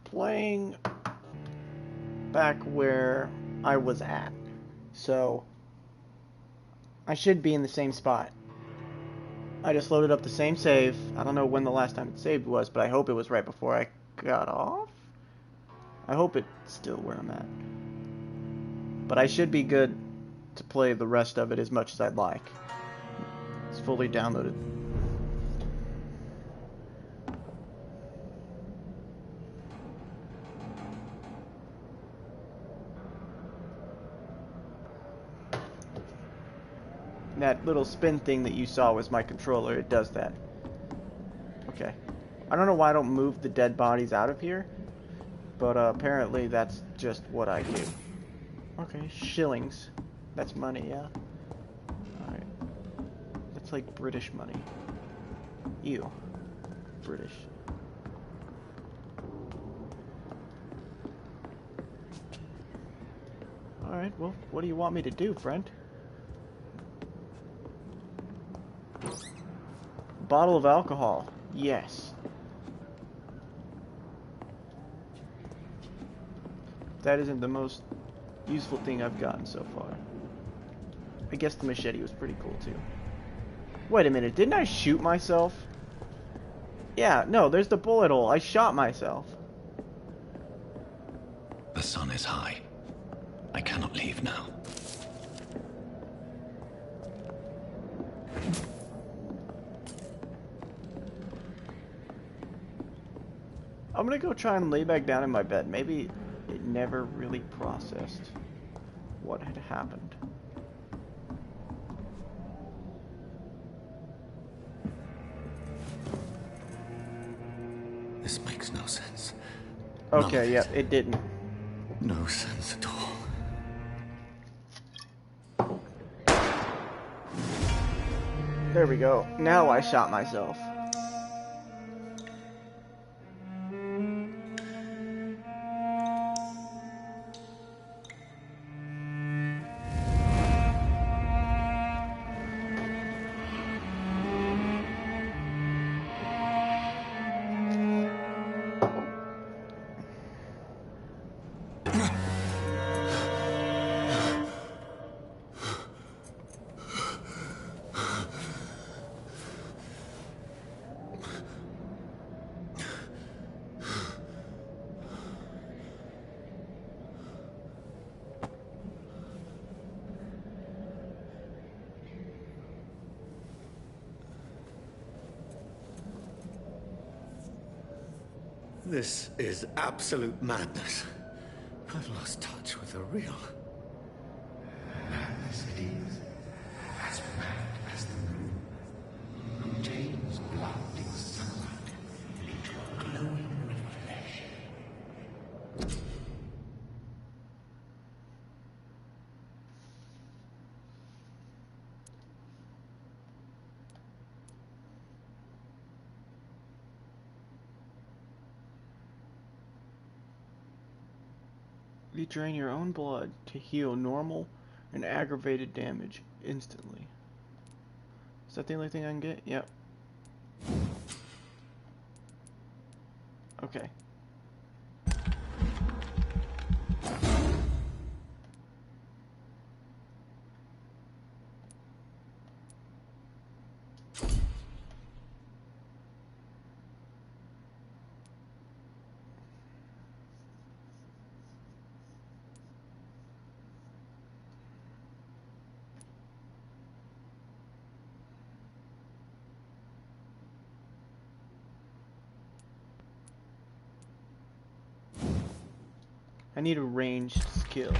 Playing back where I was at. So, I should be in the same spot. I just loaded up the same save. I don't know when the last time it saved was, but I hope it was right before I got off. I hope it's still where I'm at. But I should be good to play the rest of it as much as I'd like. It's fully downloaded. That little spin thing that you saw was my controller. It does that. Okay. I don't know why I don't move the dead bodies out of here, but apparently that's just what I do. Okay, shillings. That's money, yeah. Alright. That's like British money. Ew. British. Alright, well, what do you want me to do, friend? Bottle of alcohol. Yes. That isn't the most useful thing I've gotten so far. I guess the machete was pretty cool too. Wait a minute, didn't I shoot myself? Yeah, no, there's the bullet hole. I shot myself. The sun is high. I cannot leave now. I'm gonna go try and lay back down in my bed. Maybe it never really processed what had happened. This makes no sense. Okay, yeah, it didn't. No sense at all. There we go. Now I shot myself. This is absolute madness. I've lost touch with the real. Madness it is, as mad as the moon. Contains blinding sunlight into a glowing red flesh. You drain your own blood to heal normal and aggravated damage instantly. Is that the only thing I can get? Yep. Okay. I need a ranged skill.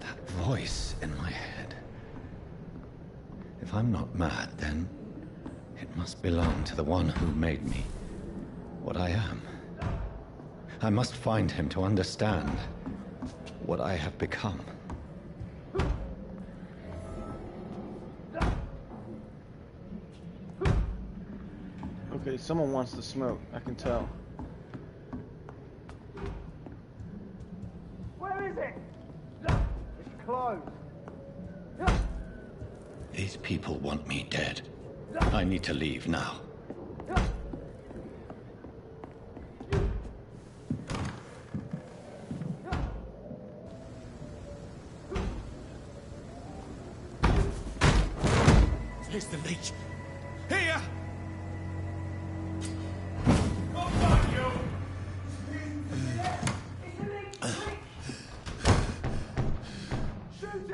That voice in my head. If I'm not mad, then it must belong to the one who made me what I am. I must find him to understand what I have become. Okay, someone wants to smoke, I can tell. Where is it? It's closed. These people want me dead. I need to leave now. Here's the leech. Here!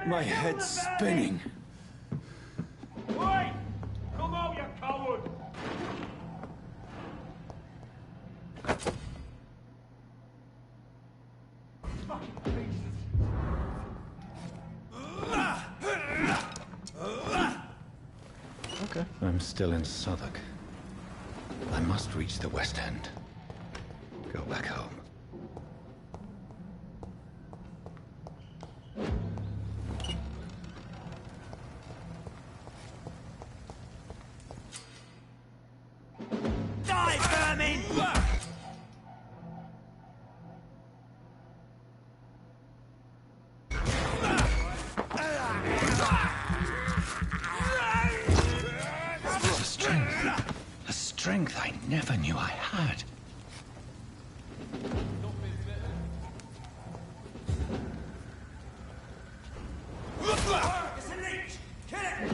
My head's spinning. Wait! Come out, you coward! Okay. I'm still in Southwark. I must reach the West End. Go back home. Die, vermin! A strength I never knew I had. It's a leech! Kill it!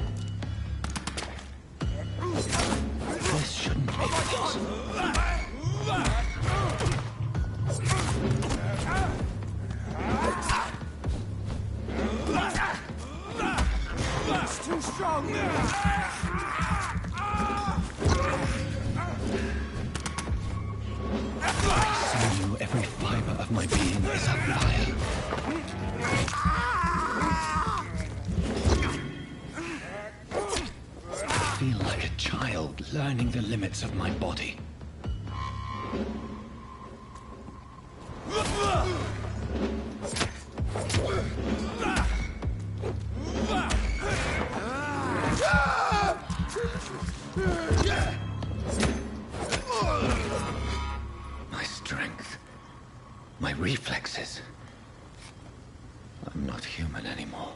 This shouldn't be possible. It's too strong! I knew every fiber of my being is afire. I feel like a child learning the limits of my body. My strength, my reflexes. I'm not human anymore.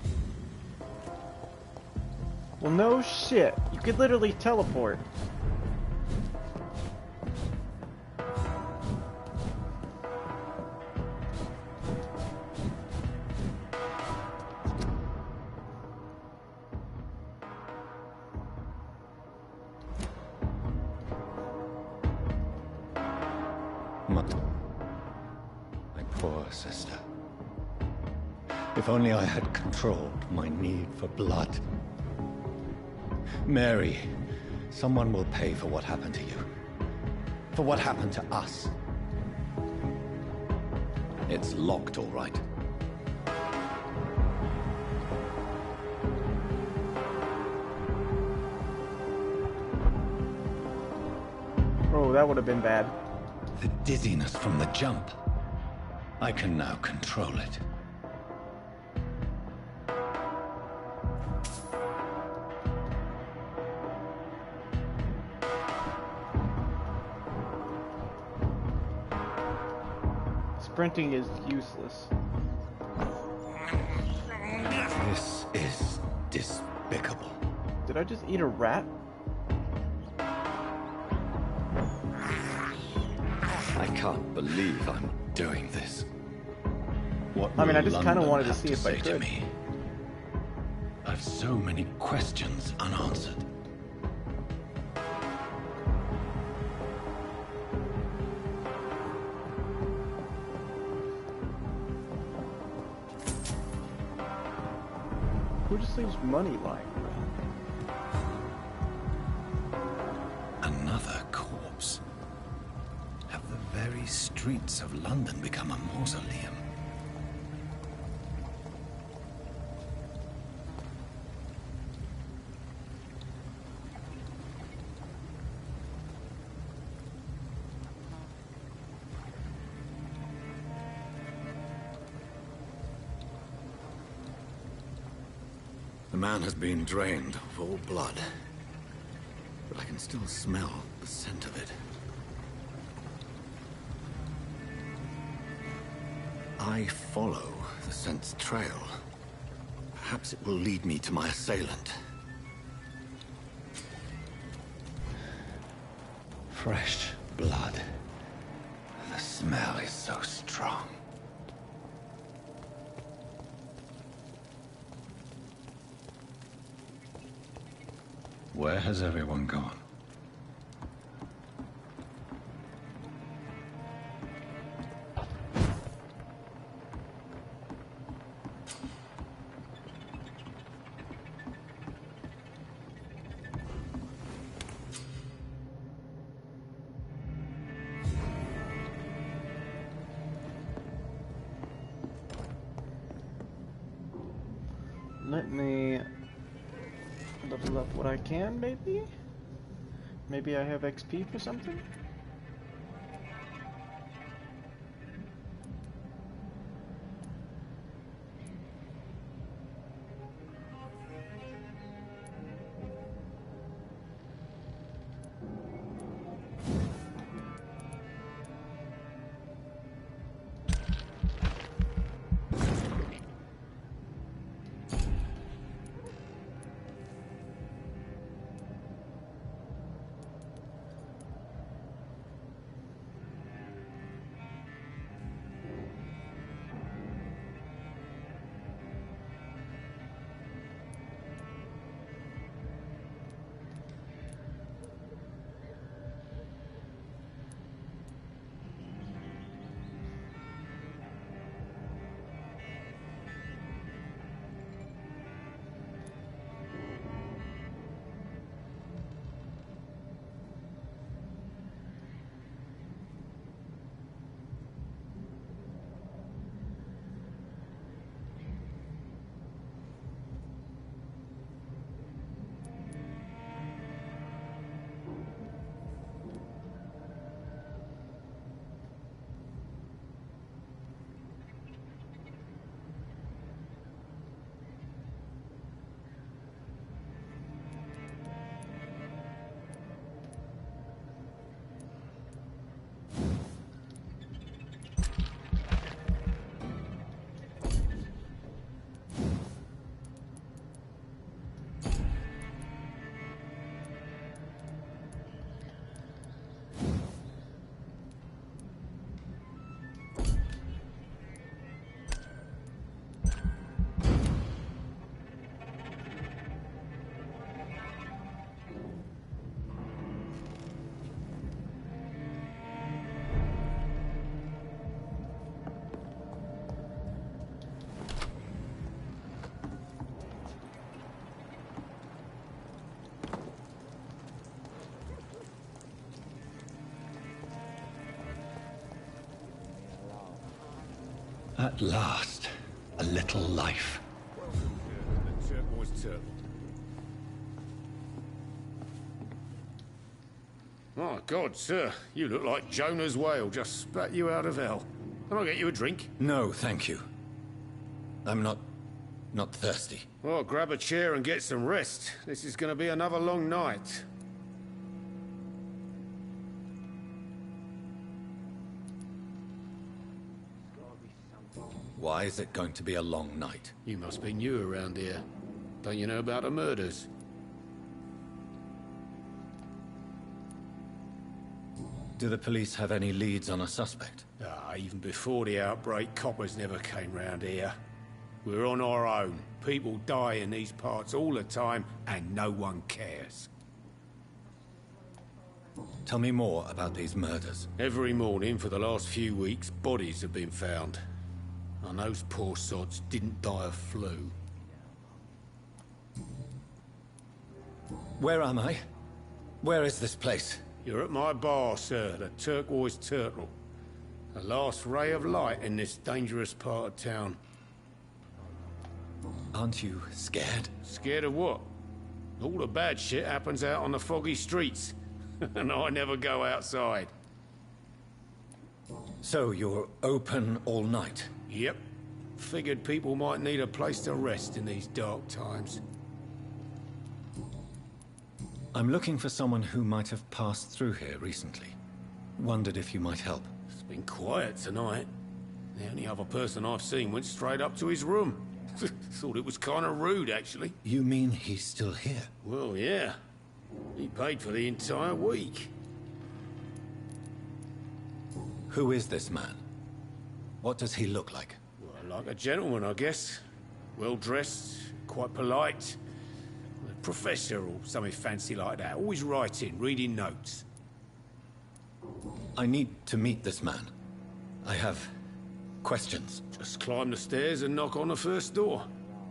Well, no shit. You could literally teleport. My poor sister. If only I had controlled my need for blood. Mary, someone will pay for what happened to you. For what happened to us. It's locked, all right. Oh, that would have been bad. The dizziness from the jump. I can now control it. Sprinting is useless. This is despicable. Did I just eat a rat? I can't believe I'm doing this. What I mean, I will just kinda London wanted to have see if I say to could. me? I've so many questions unanswered. Who just leaves money lying around? Another corpse. Have the very streets of London become a mausoleum? The man has been drained of all blood. but I can still smell the scent of it. I follow the scent's trail. Perhaps it will lead me to my assailant. Fresh blood. The smell is so strong. Where has everyone gone? Let me level up what I can, maybe? Maybe I have XP for something? At last, a little life. The turquoise turtle. My God, sir, you look like Jonah's whale just spat you out of hell. Can I get you a drink? No, thank you. I'm not thirsty. Well, grab a chair and get some rest. This is going to be another long night. Why is it going to be a long night? You must be new around here. Don't you know about the murders? Do the police have any leads on a suspect? Even before the outbreak, coppers never came round here. We're on our own. People die in these parts all the time, and no one cares. Tell me more about these murders. Every morning for the last few weeks, bodies have been found. And those poor sods didn't die of flu. Where am I? Where is this place? You're at my bar, sir, the Turquoise Turtle. The last ray of light in this dangerous part of town. Aren't you scared? Scared of what? All the bad shit happens out on the foggy streets. And I never go outside. So you're open all night? Yep. Figured people might need a place to rest in these dark times. I'm looking for someone who might have passed through here recently. Wondered if you might help. It's been quiet tonight. The only other person I've seen went straight up to his room. Thought it was kind of rude, actually. You mean he's still here? Well, yeah. He paid for the entire week. Who is this man? What does he look like? Well, like a gentleman, I guess. Well-dressed, quite polite. A professor or something fancy like that. Always writing, reading notes. I need to meet this man. I have questions. Just climb the stairs and knock on the first door.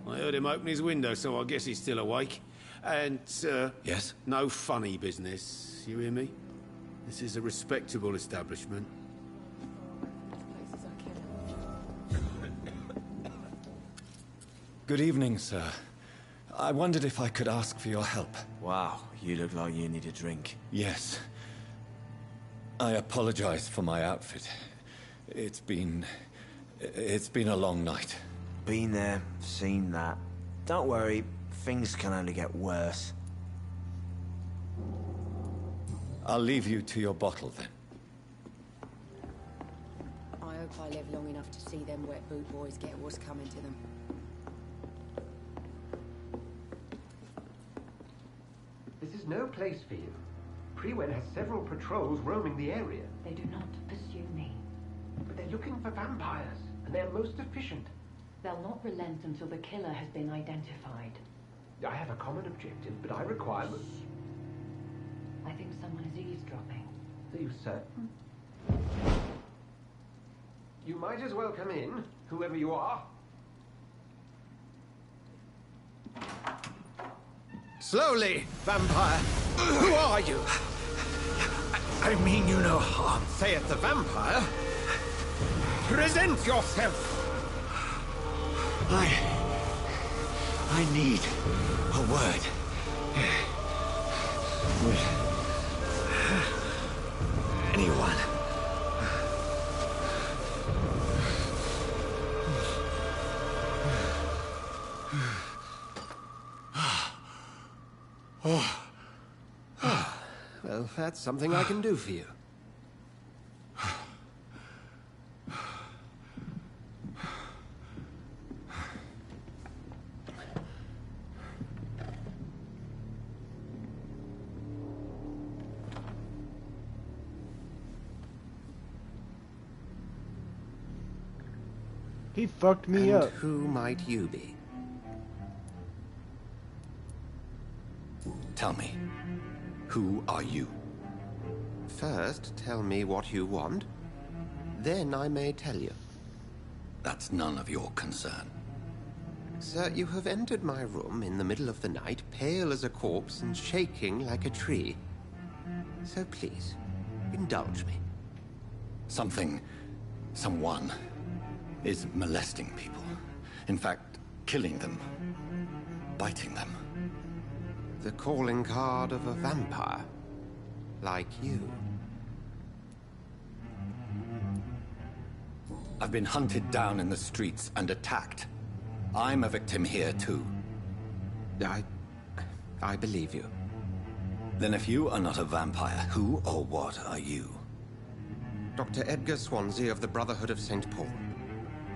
I heard him open his window, so I guess he's still awake. And, Yes? no funny business. You hear me? This is a respectable establishment. Good evening, sir. I wondered if I could ask for your help. Wow, you look like you need a drink. Yes. I apologize for my outfit. It's been a long night. Been there, seen that. Don't worry, things can only get worse. I'll leave you to your bottle then. I hope I live long enough to see them wet boot boys get what's coming to them. This is no place for you. Prewen has several patrols roaming the area. They do not pursue me. But they're looking for vampires, and they're most efficient. They'll not relent until the killer has been identified. I have a common objective, but I require... I think someone is eavesdropping. Are you certain? You might as well come in, whoever you are. Slowly, vampire. Who are you? I mean you no harm, saith the vampire. Present yourself. I need a word. With anyone. Well, that's something I can do for you. He fucked me And up. who might you be? Tell me, who are you? First, tell me what you want. Then I may tell you. That's none of your concern. Sir, you have entered my room in the middle of the night, pale as a corpse and shaking like a tree. So please, indulge me. Someone is molesting people. In fact, killing them. Biting them. The calling card of a vampire. Like you. I've been hunted down in the streets and attacked. I'm a victim here too. I believe you. Then if you are not a vampire, who or what are you? Dr. Edgar Swansea of the Brotherhood of St. Paul.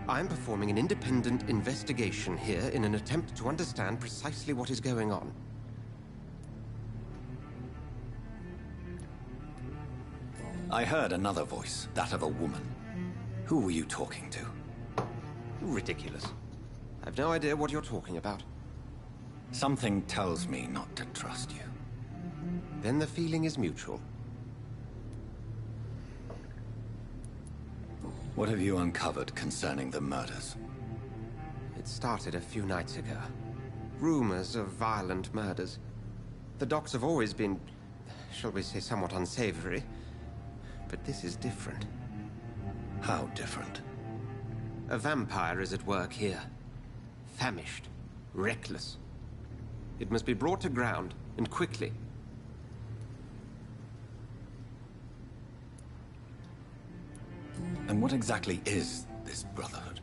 I'm performing an independent investigation here in an attempt to understand precisely what is going on. I heard another voice, that of a woman. Who were you talking to? Ridiculous. I've no idea what you're talking about. Something tells me not to trust you. Then the feeling is mutual. What have you uncovered concerning the murders? It started a few nights ago. Rumors of violent murders. The docks have always been, shall we say, somewhat unsavory. But this is different. How different? A vampire is at work here. Famished. Reckless. It must be brought to ground, and quickly. And what exactly is this Brotherhood?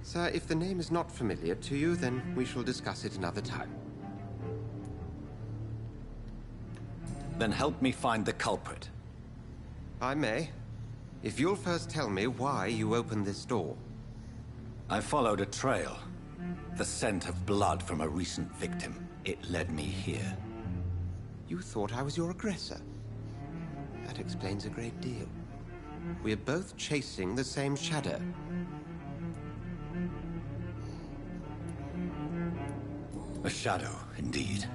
Sir, if the name is not familiar to you, then we shall discuss it another time. Then help me find the culprit. I may. If you'll first tell me why you opened this door. I followed a trail. The scent of blood from a recent victim. It led me here. You thought I was your aggressor. That explains a great deal. We're both chasing the same shadow. A shadow, indeed.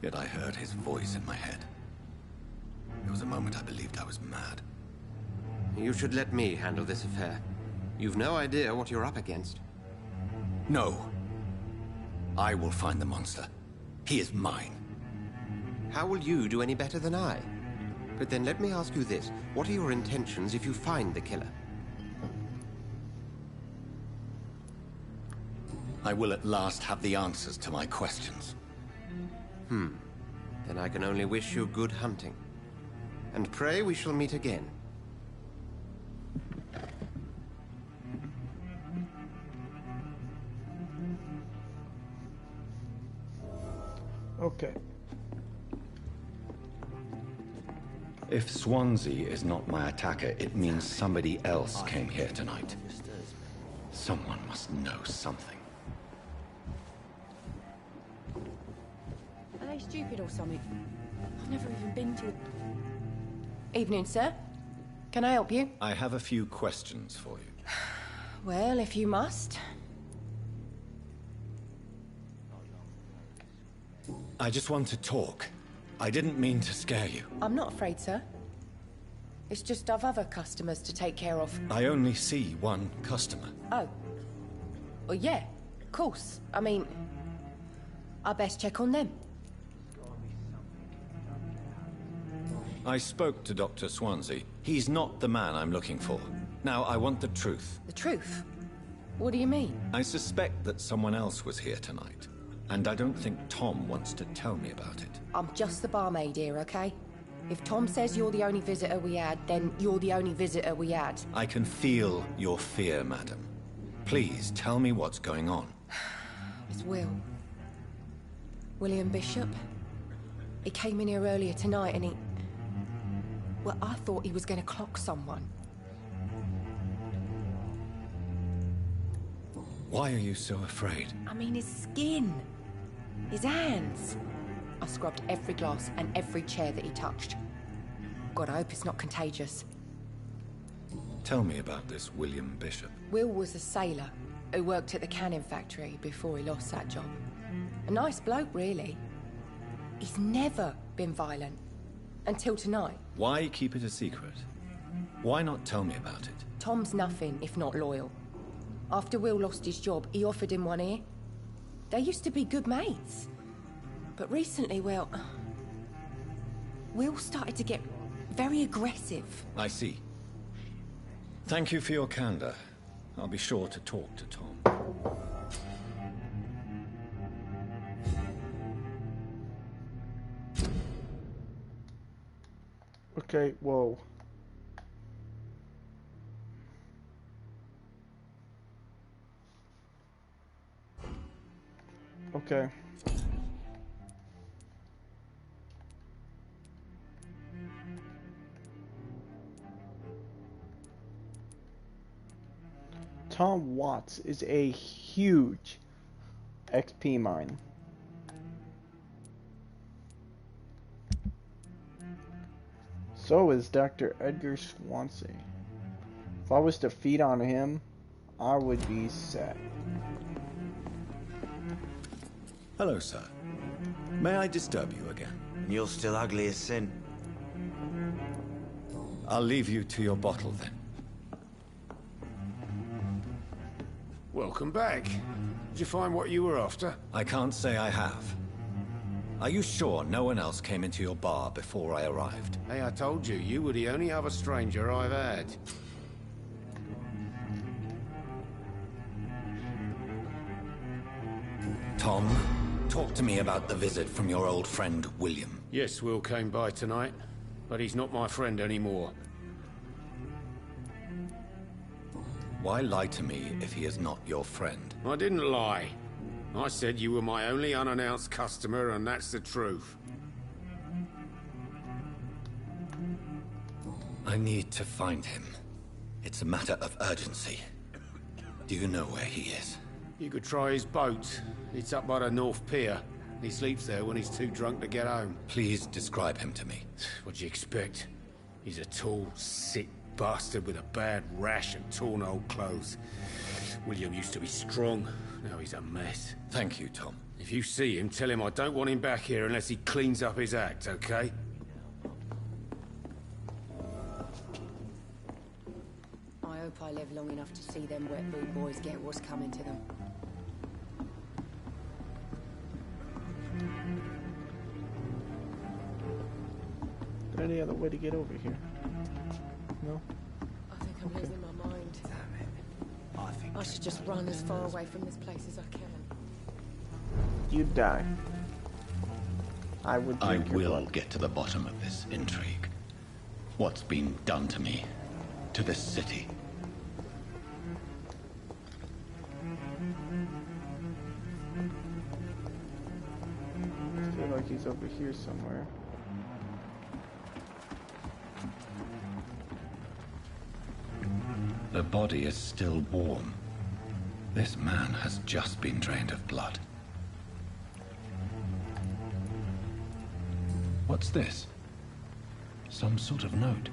Yet I heard his voice in my head. There was a moment I believed I was mad. You should let me handle this affair. You've no idea what you're up against. No. I will find the monster. He is mine. How will you do any better than I? But then let me ask you this. What are your intentions if you find the killer? I will at last have the answers to my questions. Then I can only wish you good hunting. And pray we shall meet again. Okay. If Swansea is not my attacker, it means somebody else came here tonight. Someone must know something. Are they stupid or something? I've never even been to... Evening, sir. Can I help you? I have a few questions for you. Well, if you must. I just want to talk. I didn't mean to scare you. I'm not afraid, sir. It's just I've other customers to take care of. I only see one customer. Oh. Well, yeah, of course. I mean, I best check on them. I spoke to Dr. Swansea. He's not the man I'm looking for. Now, I want the truth. The truth? What do you mean? I suspect that someone else was here tonight. And I don't think Tom wants to tell me about it. I'm just the barmaid here, okay? If Tom says you're the only visitor we had, then you're the only visitor we had. I can feel your fear, madam. Please, tell me what's going on. It's Will. William Bishop. He came in here earlier tonight and he... Well, I thought he was going to clock someone. Why are you so afraid? I mean, his skin. His hands. I scrubbed every glass and every chair that he touched. God, I hope it's not contagious. Tell me about this William Bishop. Will was a sailor who worked at the canning factory before he lost that job. A nice bloke, really. He's never been violent. Until tonight. Why keep it a secret? Why not tell me about it? Tom's nothing if not loyal. After Will lost his job, he offered him one ear. They used to be good mates. But recently, well... Will started to get very aggressive. I see. Thank you for your candor. I'll be sure to talk to Tom. Okay, whoa. Okay. Tom Watts is a huge XP mine. So is Dr. Edgar Swansea. If I was to feed on him, I would be set. Hello, sir. May I disturb you again? And you're still ugly as sin. I'll leave you to your bottle, then. Welcome back. Did you find what you were after? I can't say I have. Are you sure no one else came into your bar before I arrived? Hey, I told you, you were the only other stranger I've had. Tom, talk to me about the visit from your old friend, William. Yes, Will came by tonight, but he's not my friend anymore. Why lie to me if he is not your friend? I didn't lie. I said you were my only unannounced customer, and that's the truth. I need to find him. It's a matter of urgency. Do you know where he is? You could try his boat. It's up by the North Pier. He sleeps there when he's too drunk to get home. Please describe him to me. What do you expect? He's a tall, sick bastard with a bad rash and torn old clothes. William used to be strong. Now he's a mess. Thank you, Tom. If you see him, tell him I don't want him back here unless he cleans up his act, okay? I hope I live long enough to see them wet boot boys get what's coming to them. Is there any other way to get over here? No? I think I'm losing my mind. Damn it. I think I should just run as far away from this place as I can. You'd die. I would I drink your will blood. get to the bottom of this intrigue. What's been done to me, to this city. I feel like he's over here somewhere. The body is still warm. This man has just been drained of blood. What's this? Some sort of note.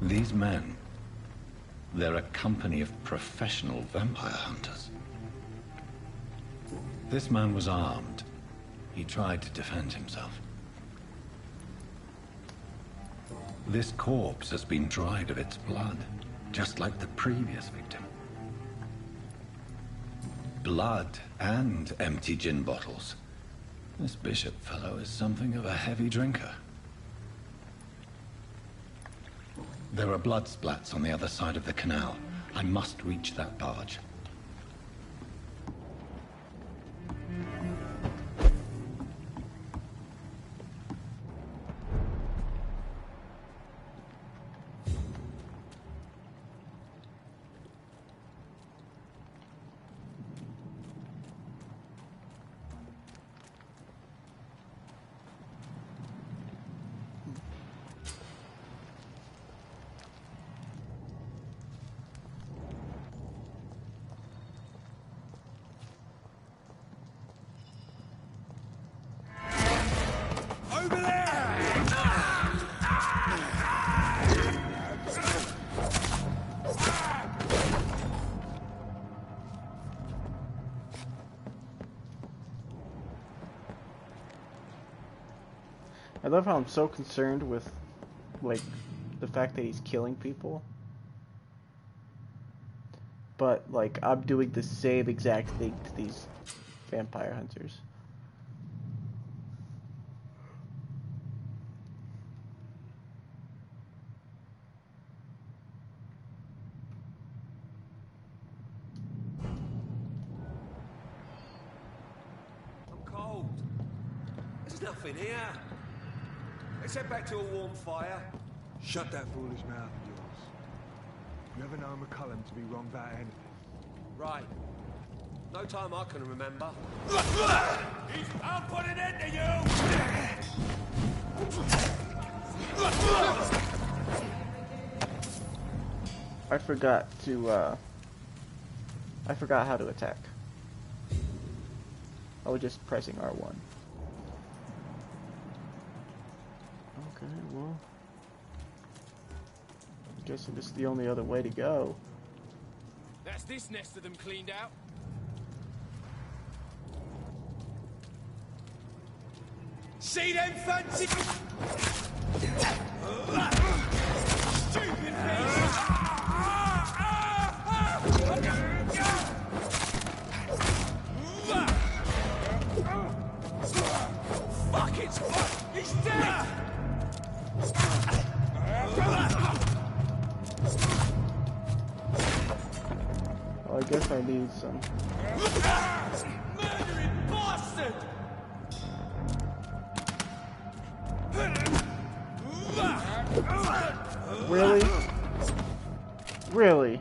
These men, they're a company of professional vampire hunters. This man was armed. He tried to defend himself. This corpse has been dried of its blood, just like the previous victim. Blood and empty gin bottles. This bishop fellow is something of a heavy drinker. There are blood splats on the other side of the canal. I must reach that barge. I love how I'm so concerned with, like, the fact that he's killing people. But, like, I'm doing the same exact thing to these vampire hunters. I'm cold. There's nothing here. Let's head back to a warm fire. Shut that foolish mouth of yours. You ever know McCullum to be wrong about anything? Right. No time I can remember. I'll put an end to you! I forgot to, I forgot how to attack. I was just pressing R1. Okay, well, I'm guessing this is the only other way to go. That's this nest of them cleaned out. See them fancy... Stupid things! Fuck it! He's dead! Well, I guess I need some. Murdering bastard! Really? Really?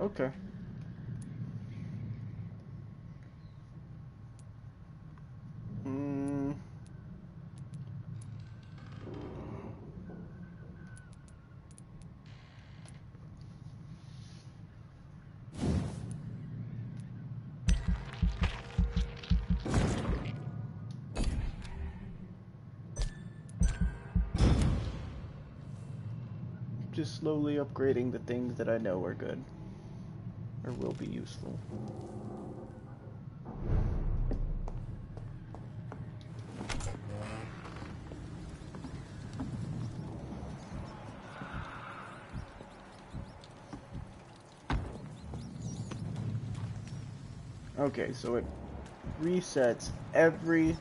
Okay. Just slowly upgrading the things that I know are good or will be useful. Okay, so it resets every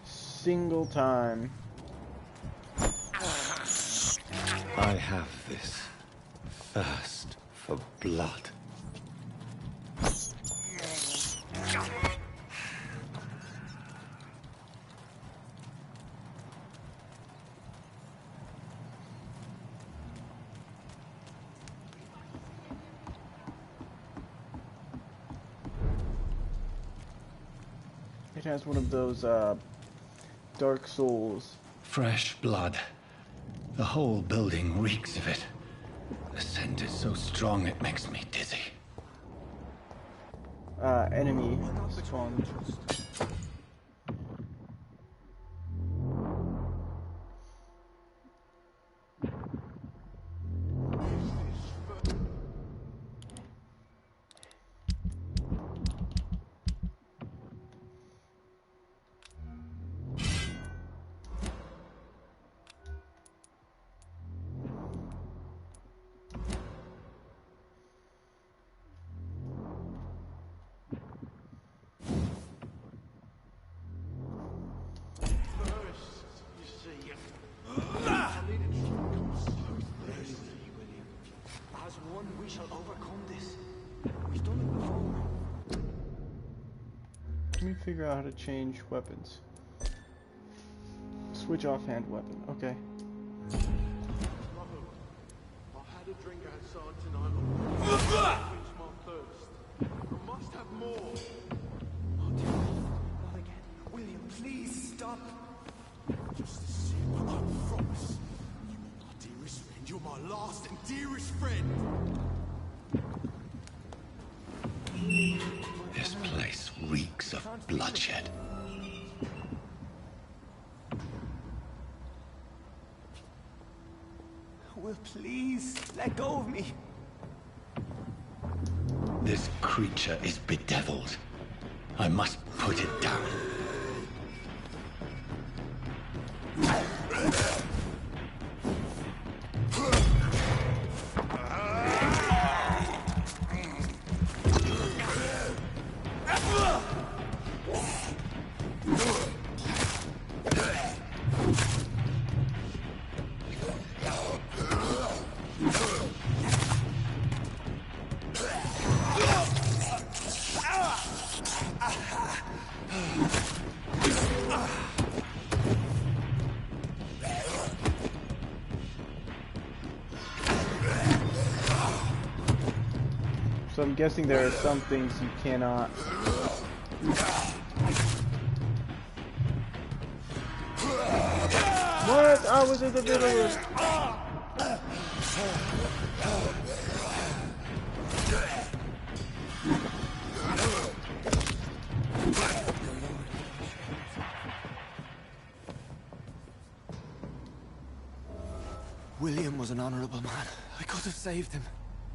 single time. I have this thirst for blood. It has one of those Dark Souls. Fresh blood. The whole building reeks of it. The scent is so strong it makes me dizzy. Enemy spawn. We shall overcome this. We've done it before. Let me figure out how to change weapons. Switch offhand weapon. Okay. I had a drink outside tonight. Quench my thirst. I must have more. Oh dear, not again. William, please stop. Just a sip, I promise. You are my dearest friend. You're my last and dearest friend. This place reeks of bloodshed. Will, please, let go of me. This creature is bedeviled. I must put it down. So I'm guessing there are some things you cannot. What? I was in the middle of... William was an honorable man. I could have saved him.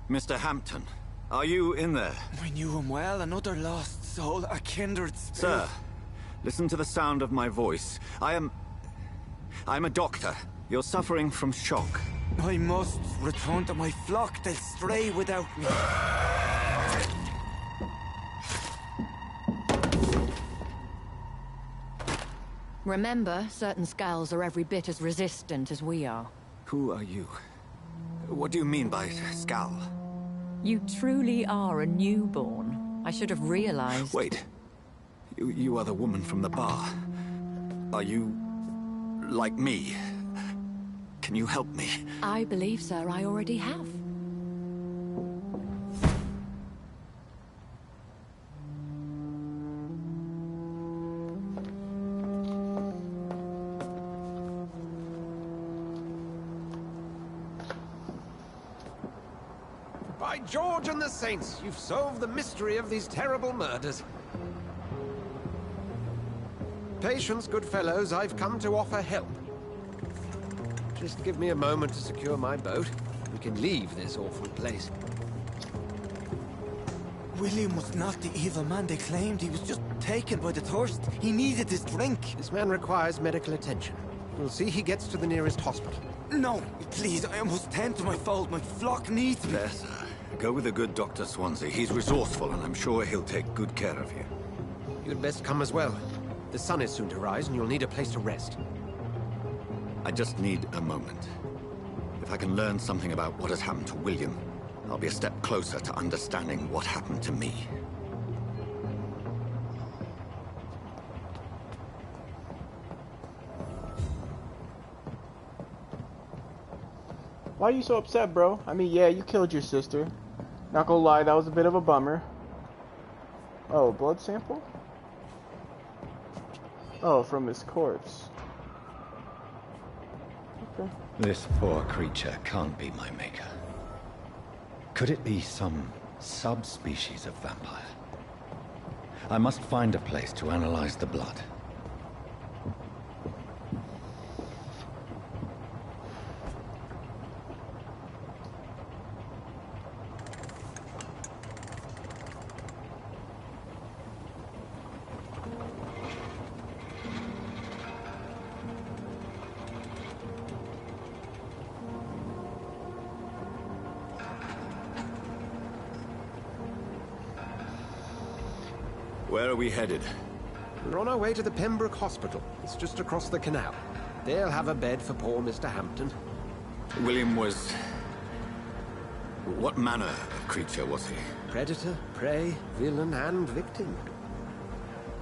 Mr. Hampton, are you in there? I knew him well, another lost soul, a kindred spirit. Sir, listen to the sound of my voice. I'm a doctor. You're suffering from shock. I must return to my flock. They'll stray without me. Remember, certain skulls are every bit as resistant as we are. Who are you? What do you mean by Skal? You truly are a newborn. I should have realized. Wait. You are the woman from the bar. Are you... like me? Can you help me? I believe, sir, I already have. By George and the Saints, you've solved the mystery of these terrible murders. Patience, good fellows, I've come to offer help. Just give me a moment to secure my boat. We can leave this awful place. William was not the evil man they claimed. He was just taken by the thirst. He needed his drink. This man requires medical attention. We'll see he gets to the nearest hospital. No, please, I must tend to my fold. My flock needs me. There, sir. Go with the good Dr. Swansea. He's resourceful, and I'm sure he'll take good care of you. You'd best come as well. The sun is soon to rise, and you'll need a place to rest. I just need a moment. If I can learn something about what has happened to William, I'll be a step closer to understanding what happened to me. Why are you so upset, bro? I mean, yeah, you killed your sister. Not gonna lie, that was a bit of a bummer. Oh, a blood sample? Oh, from his corpse. Okay. This poor creature can't be my maker. Could it be some subspecies of vampire? I must find a place to analyze the blood. Where are we headed? We're on our way to the Pembroke Hospital. It's just across the canal. They'll have a bed for poor Mr. Hampton. William was... what manner of creature was he? Predator, prey, villain, and victim.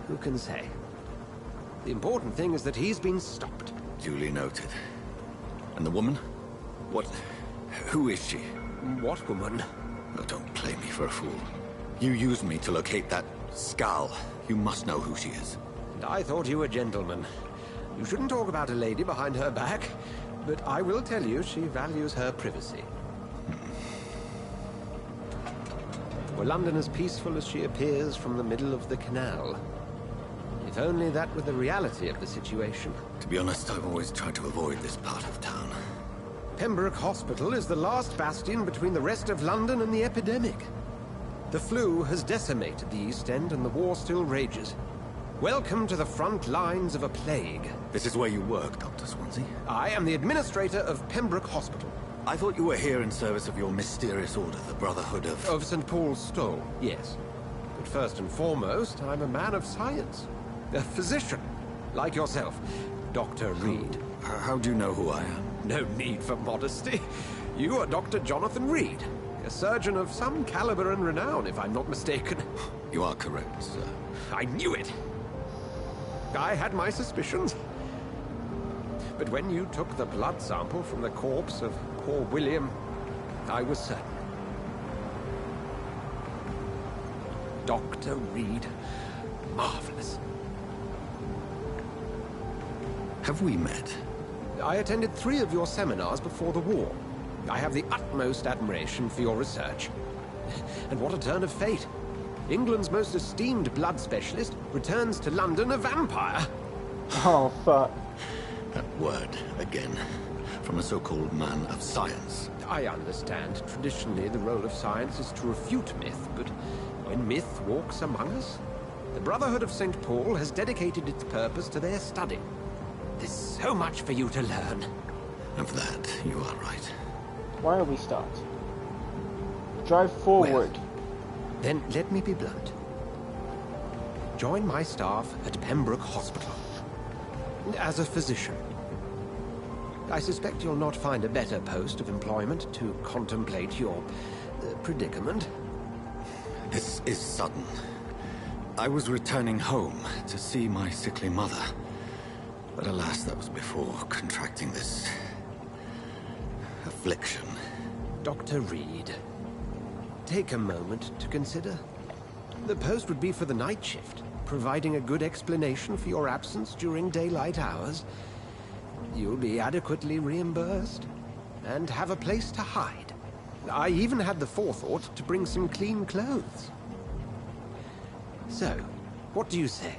Who can say? The important thing is that he's been stopped. Duly noted. And the woman? What... who is she? What woman? Oh, don't play me for a fool. You used me to locate that Skal. You must know who she is. And I thought you a gentleman. You shouldn't talk about a lady behind her back, but I will tell you she values her privacy. Were London as peaceful as she appears from the middle of the canal? If only that were the reality of the situation. To be honest, I've always tried to avoid this part of town. Pembroke Hospital is the last bastion between the rest of London and the epidemic. The flu has decimated the East End and the war still rages. Welcome to the front lines of a plague. This is where you work, Dr. Swansea? I am the administrator of Pembroke Hospital. I thought you were here in service of your mysterious order, the Brotherhood of... Of St. Paul's Stole, yes. But first and foremost, I'm a man of science. A physician, like yourself, Dr. Reed. How do you know who I am? No need for modesty. You are Dr. Jonathan Reed, a surgeon of some caliber and renown, if I'm not mistaken. You are correct, sir. I knew it! I had my suspicions. But when you took the blood sample from the corpse of poor William, I was certain. Dr. Reed. Marvelous. Have we met? I attended 3 of your seminars before the war. I have the utmost admiration for your research. And what a turn of fate. England's most esteemed blood specialist returns to London a vampire. Oh, fuck. That word, again. From a so-called man of science. I understand. Traditionally, the role of science is to refute myth, but when myth walks among us, the Brotherhood of St. Paul has dedicated its purpose to their study. There's so much for you to learn. Of that, you are right. Why are we stopped? Drive forward. Well, then let me be blunt. Join my staff at Pembroke Hospital. As a physician. I suspect you'll not find a better post of employment to contemplate your predicament. This is sudden. I was returning home to see my sickly mother. But alas, that was before contracting this affliction. Dr. Reed, take a moment to consider. The post would be for the night shift, providing a good explanation for your absence during daylight hours. You'll be adequately reimbursed, and have a place to hide. I even had the forethought to bring some clean clothes. So, what do you say?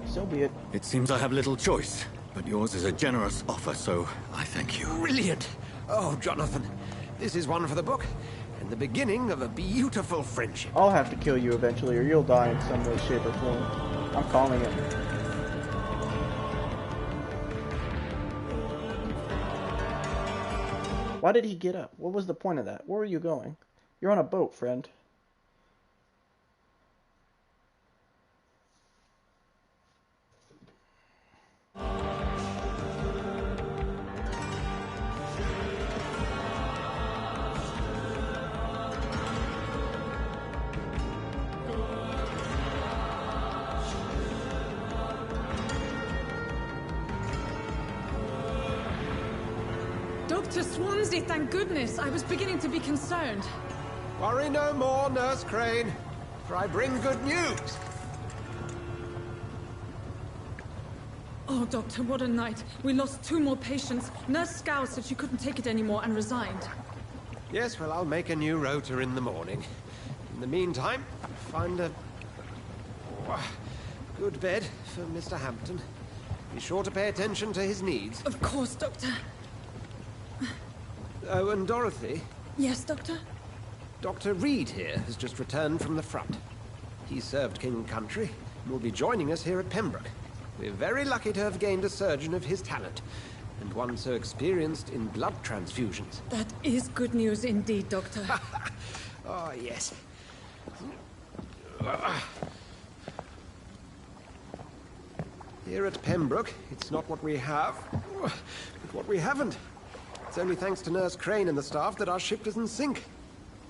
So be it. It seems I have little choice, but yours is a generous offer, so I thank you. Brilliant! Oh, Jonathan, this is one for the book, and the beginning of a beautiful friendship. I'll have to kill you eventually, or you'll die in some way, shape, or form. I'm calling it. Why did he get up? What was the point of that? Where were you going? You're on a boat, friend. Dr. Swansea, thank goodness. I was beginning to be concerned. Worry no more, Nurse Crane, for I bring good news. Oh, Doctor, what a night. We lost 2 more patients. Nurse Scow said she couldn't take it anymore and resigned. Yes, well, I'll make a new rota in the morning. In the meantime, find a good bed for Mr. Hampton. Be sure to pay attention to his needs. Of course, Doctor. Oh, and Dorothy? Yes, Doctor? Dr. Reed here has just returned from the front. He served King and Country and will be joining us here at Pembroke. We're very lucky to have gained a surgeon of his talent, and one so experienced in blood transfusions. That is good news indeed, Doctor. Oh, yes. Here at Pembroke, it's not what we have, but what we haven't. It's only thanks to Nurse Crane and the staff that our ship doesn't sink.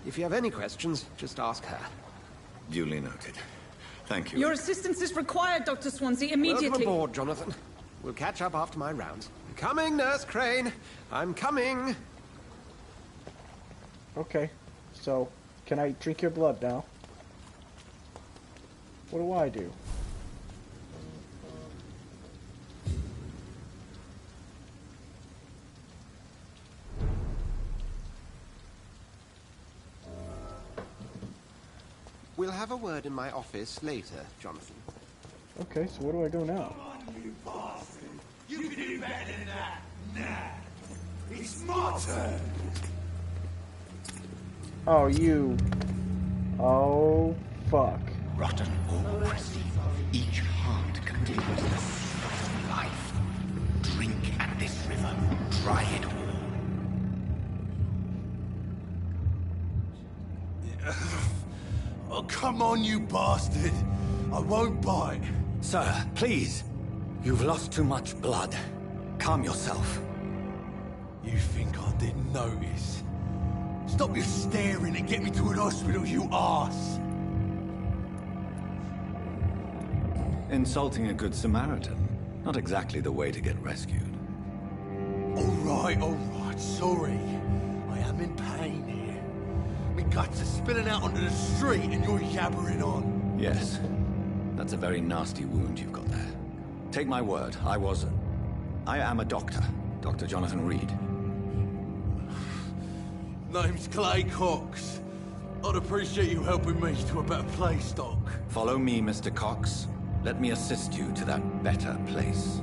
If you have any questions, just ask her. Duly noted. Thank you. Your assistance is required, Dr. Swansea, immediately. Welcome aboard, Jonathan. We'll catch up after my rounds. I'm coming, Nurse Crane. I'm coming. Okay, so can I drink your blood now? What do I do? We'll have a word in my office later, Jonathan. Okay, so where do I go now? You bastard! You can do better than that! Nah! It's my turn! Oh, you... Oh, fuck. Rotten or crusty, each heart contains the source of life. Drink at this river, try it all. Oh, come on, you bastard! I won't bite. Sir, please. You've lost too much blood. Calm yourself. You think I didn't notice? Stop your staring and get me to an hospital, you arse! Insulting a good Samaritan. Not exactly the way to get rescued. All right, sorry. I am in pain here. My guts are spilling out onto the street and you're yabbering on. Yes. That's a very nasty wound you've got there. Take my word, I am a doctor. Dr. Jonathan Reed. Name's Clay Cox. I'd appreciate you helping me to a better place, Doc. Follow me, Mr. Cox. Let me assist you to that better place.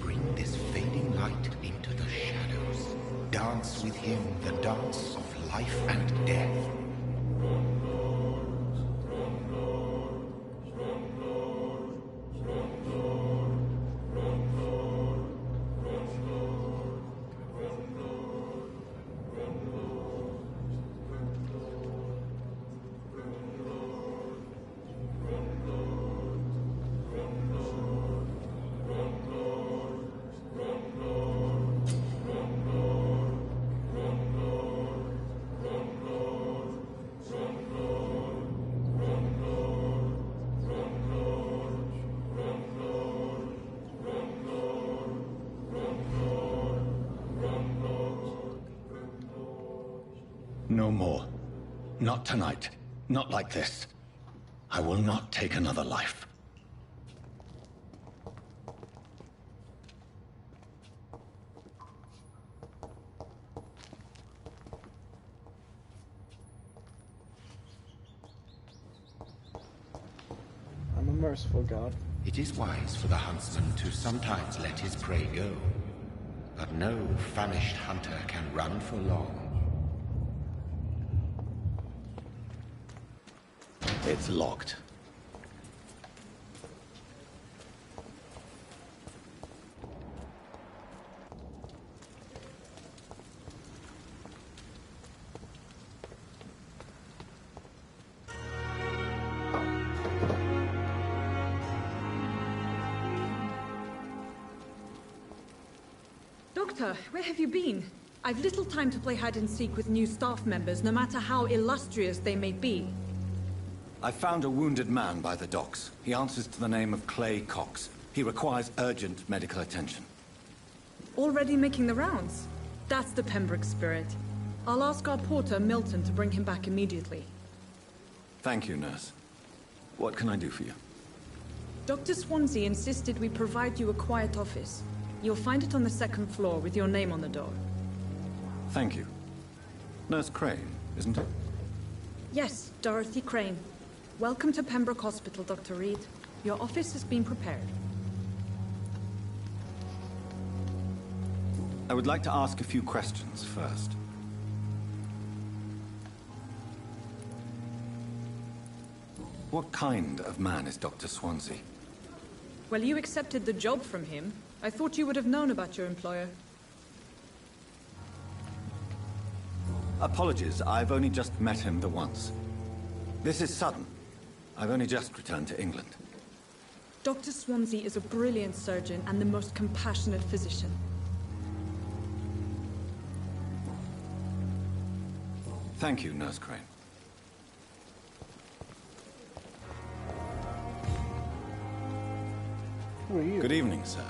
Bring this fading light into the shadows. Dance with him the dance of life and death. No more. Not tonight. Not like this. I will not take another life. I'm a merciful god. It is wise for the huntsman to sometimes let his prey go. But no famished hunter can run for long. It's locked. Doctor, where have you been? I've little time to play hide and seek with new staff members, no matter how illustrious they may be. I found a wounded man by the docks. He answers to the name of Clay Cox. He requires urgent medical attention. Already making the rounds? That's the Pembroke spirit. I'll ask our porter, Milton, to bring him back immediately. Thank you, nurse. What can I do for you? Dr. Swansea insisted we provide you a quiet office. You'll find it on the second floor with your name on the door. Thank you. Nurse Crane, isn't it? Yes, Dorothy Crane. Welcome to Pembroke Hospital, Dr. Reed. Your office has been prepared. I would like to ask a few questions first. What kind of man is Dr. Swansea? Well, you accepted the job from him. I thought you would have known about your employer. Apologies, I've only just met him the once. This is sudden. I've only just returned to England. Dr. Swansea is a brilliant surgeon and the most compassionate physician. Thank you, Nurse Crane. Who are you? Good evening, sir.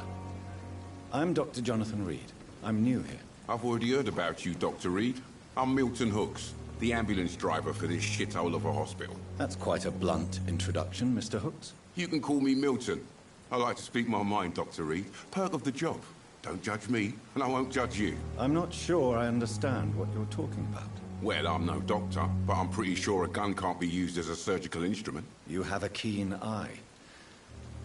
I'm Dr. Jonathan Reed. I'm new here. I've already heard about you, Dr. Reed. I'm Milton Hooks, the ambulance driver for this shithole of a hospital. That's quite a blunt introduction, Mr. Hooks. You can call me Milton. I like to speak my mind, Dr. Reed. Perk of the job. Don't judge me, and I won't judge you. I'm not sure I understand what you're talking about. Well, I'm no doctor, but I'm pretty sure a gun can't be used as a surgical instrument. You have a keen eye.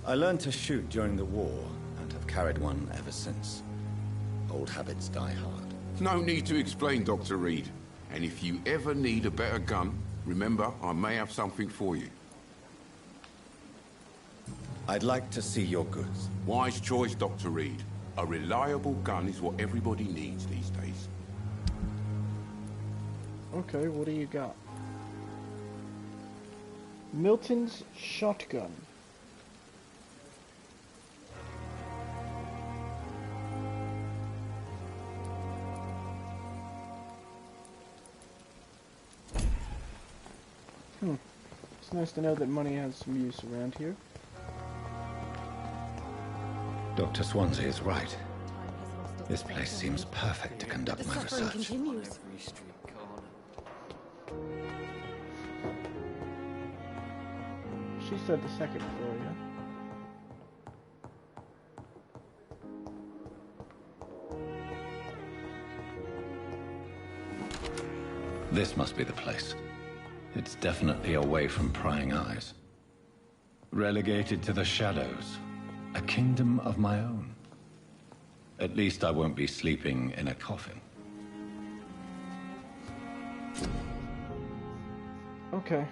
I learned to shoot during the war, and have carried one ever since. Old habits die hard. No need to explain, Dr. Reed. And if you ever need a better gun, remember, I may have something for you. I'd like to see your goods. Wise choice, Dr. Reed. A reliable gun is what everybody needs these days. Okay, what do you got? Milton's shotgun. It's nice to know that money has some use around here. Dr. Swansea is right. This place seems perfect to conduct my research. Continues. She said the second floor, yeah? This must be the place. It's definitely away from prying eyes. Relegated to the shadows. A kingdom of my own. At least I won't be sleeping in a coffin. Okay.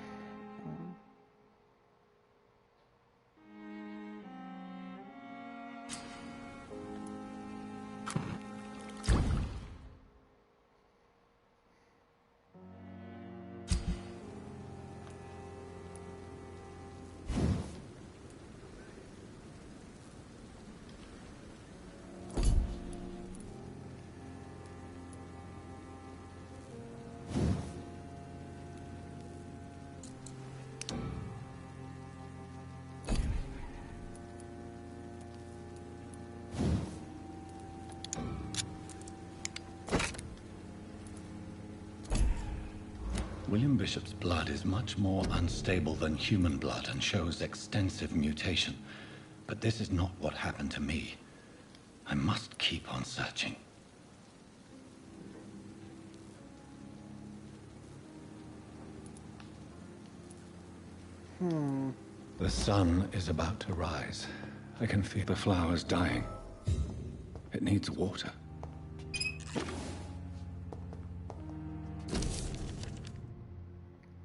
William Bishop's blood is much more unstable than human blood and shows extensive mutation. But this is not what happened to me. I must keep on searching. The sun is about to rise. I can feel the flowers dying. It needs water.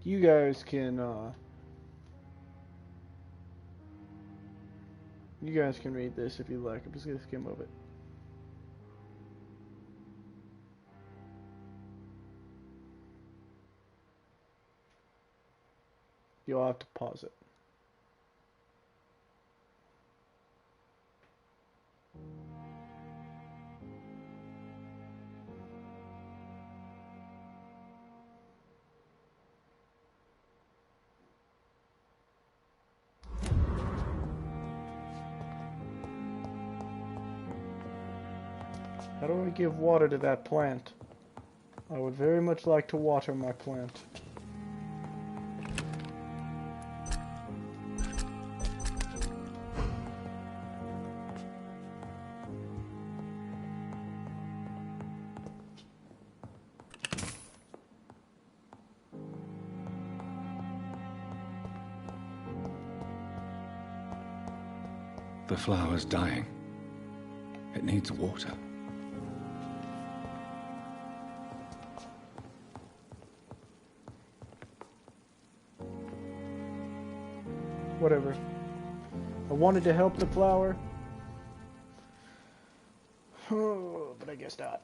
You guys can read this if you like. I'm just gonna skim over it. You'll have to pause it. How do I give water to that plant? I would very much like to water my plant. The flower's dying. It needs water. Whatever. I wanted to help the flower. But I guess not.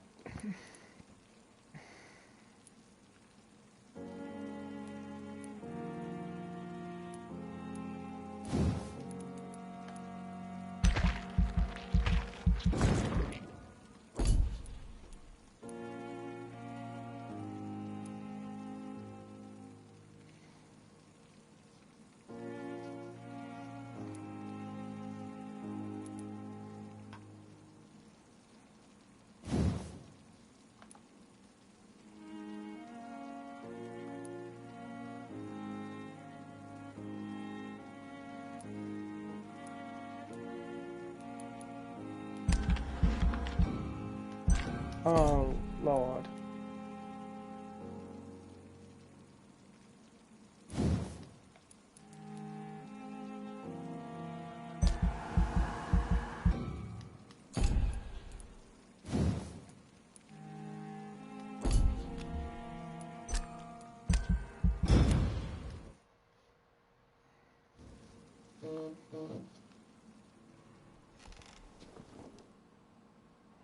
Oh, Lord.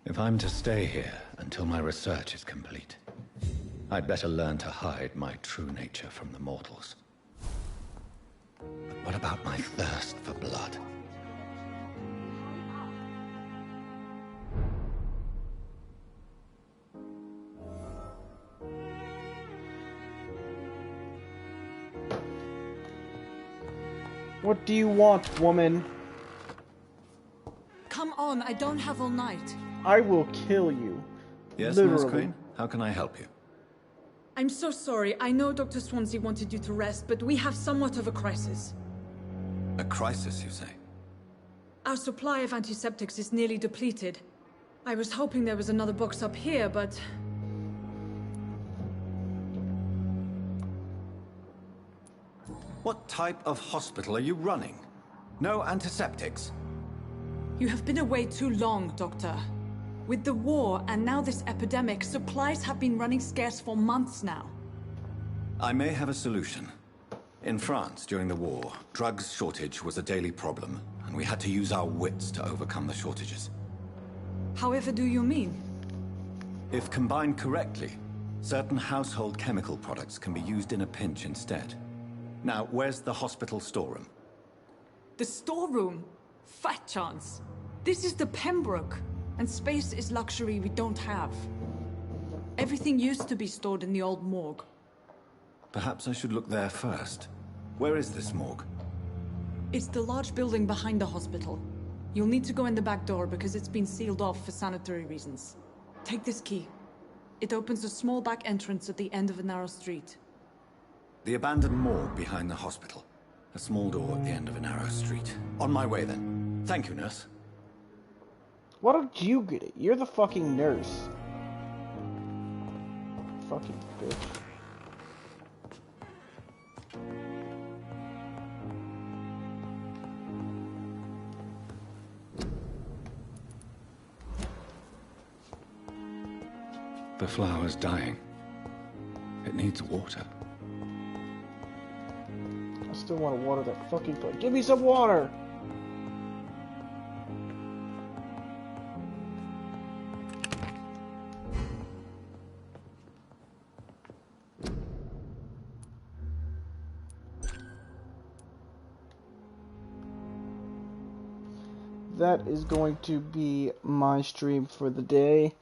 If I'm to stay here until my research is complete, I'd better learn to hide my true nature from the mortals. But what about my thirst for blood? What do you want, woman? Come on, I don't have all night. I will kill you. Yes, literally. Nurse Crane? How can I help you? I'm so sorry. I know Dr. Swansea wanted you to rest, but we have somewhat of a crisis. A crisis, you say? Our supply of antiseptics is nearly depleted. I was hoping there was another box up here, but... What type of hospital are you running? No antiseptics? You have been away too long, Doctor. With the war and now this epidemic, supplies have been running scarce for months now. I may have a solution. In France, during the war, drugs shortage was a daily problem, and we had to use our wits to overcome the shortages. However do you mean? If combined correctly, certain household chemical products can be used in a pinch instead. Now, where's the hospital storeroom? The storeroom? Fat chance. This is the Pembroke, and space is luxury we don't have. Everything used to be stored in the old morgue. Perhaps I should look there first. Where is this morgue? It's the large building behind the hospital. You'll need to go in the back door because it's been sealed off for sanitary reasons. Take this key. It opens a small back entrance at the end of a narrow street. The abandoned morgue behind the hospital. A small door at the end of a narrow street. On my way then. Thank you, nurse. Why don't you get it? You're the fucking nurse. Fucking bitch. The flower's dying. It needs water. I still want to water that fucking plant. Give me some water! That is going to be my stream for the day.